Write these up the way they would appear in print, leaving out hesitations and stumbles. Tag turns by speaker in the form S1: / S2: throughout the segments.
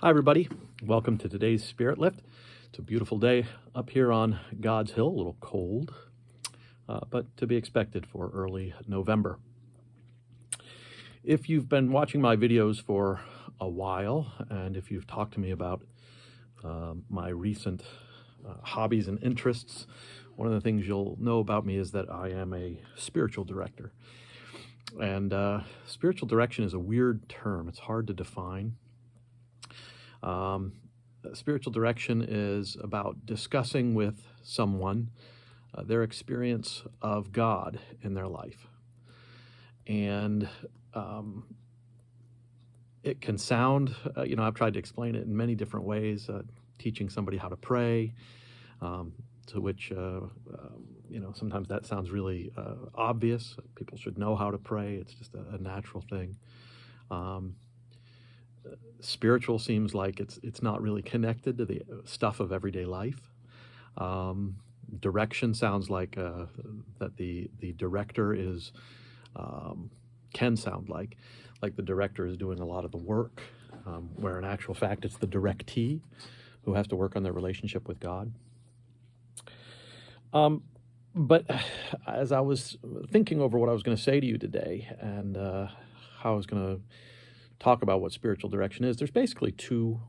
S1: Hi, everybody. Welcome to today's Spirit Lift. It's a beautiful day up here on God's Hill, a little cold, but to be expected for early November. If you've been watching my videos for a while, and if you've talked to me about my recent hobbies and interests, one of the things you'll know about me is that I am a spiritual director. And spiritual direction is a weird term. It's hard to define. Spiritual direction is about discussing with someone their experience of God in their life. And it can sound, I've tried to explain it in many different ways, teaching somebody how to pray, to which, sometimes that sounds really obvious. People should know how to pray. It's just a natural thing. Spiritual seems like it's not really connected to the stuff of everyday life. Direction sounds like that the director is can sound like the director is doing a lot of the work, where in actual fact it's the directee who has to work on their relationship with God. But as I was thinking over what I was going to say to you today and how I was going to talk about what spiritual direction is, there's basically two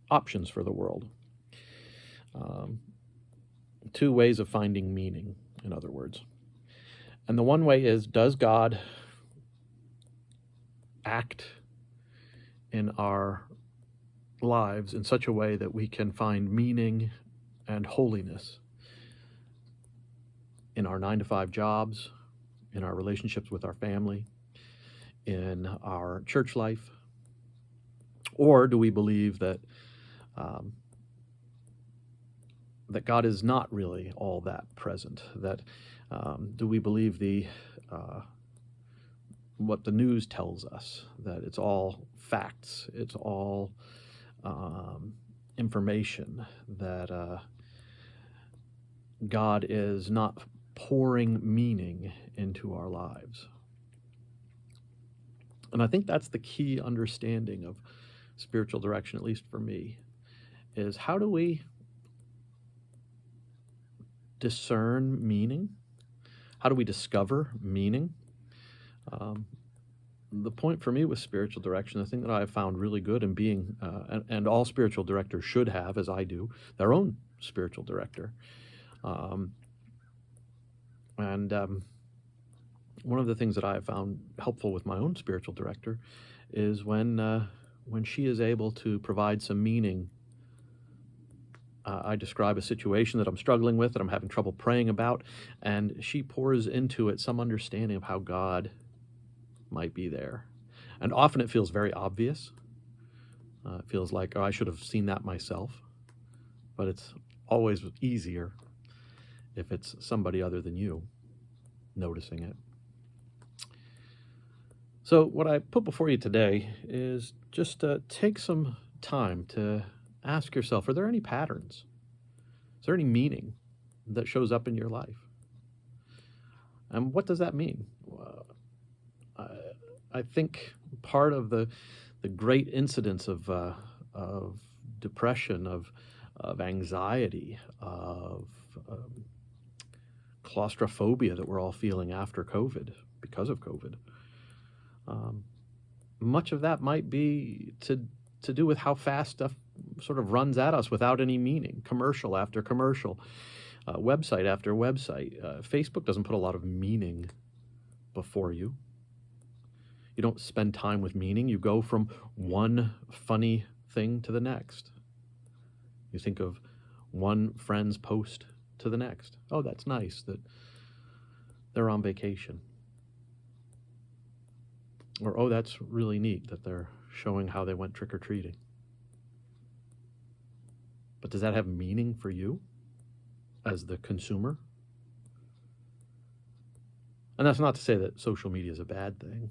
S1: options for the world. Two ways of finding meaning, in other words. And the one way is, does God act in our lives in such a way that we can find meaning and holiness in our 9-to-5 jobs, in our relationships with our family, in our church life? Or do we believe that that God is not really all that present? That do we believe what the news tells us, that it's all facts, it's all information, that God is not pouring meaning into our lives? And I think that's the key understanding of spiritual direction, at least for me, is how do we discern meaning? How do we discover meaning? The point for me with spiritual direction, the thing that I have found really good in being, and all spiritual directors should have, as I do, their own spiritual director. One of the things that I have found helpful with my own spiritual director is when she is able to provide some meaning. I describe a situation that I'm struggling with, that I'm having trouble praying about, and she pours into it some understanding of how God might be there. And often it feels very obvious. It feels like, I should have seen that myself. But it's always easier if it's somebody other than you noticing it. So what I put before you today is just take some time to ask yourself, are there any patterns? Is there any meaning that shows up in your life? And what does that mean? I think part of the great incidence of depression, of anxiety, of claustrophobia that we're all feeling after COVID, because of COVID, much of that might be to do with how fast stuff sort of runs at us without any meaning, commercial after commercial, website after website. Facebook doesn't put a lot of meaning before you. You don't spend time with meaning. You go from one funny thing to the next. You think of one friend's post to the next. Oh, that's nice that they're on vacation. Or, oh, that's really neat that they're showing how they went trick-or-treating. But does that have meaning for you as the consumer? And that's not to say that social media is a bad thing.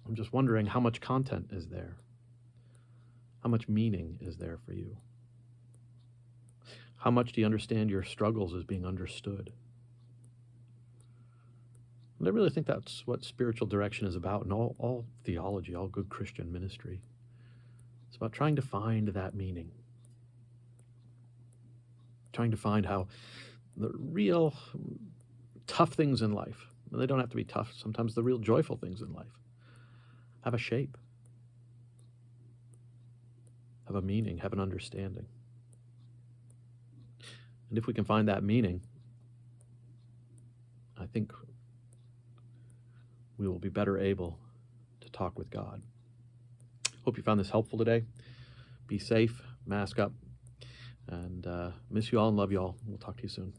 S1: I'm just wondering, how much content is there? How much meaning is there for you? How much do you understand your struggles as being understood? And I really think that's what spiritual direction is about, and all theology, all good Christian ministry. about trying to find that meaning, trying to find how the real tough things in life, they don't have to be tough, sometimes the real joyful things in life, have a shape, have a meaning, have an understanding. And if we can find that meaning, I think we will be better able to talk with God. Hope you found this helpful today. Be safe, mask up, and miss you all and love you all. We'll talk to you soon.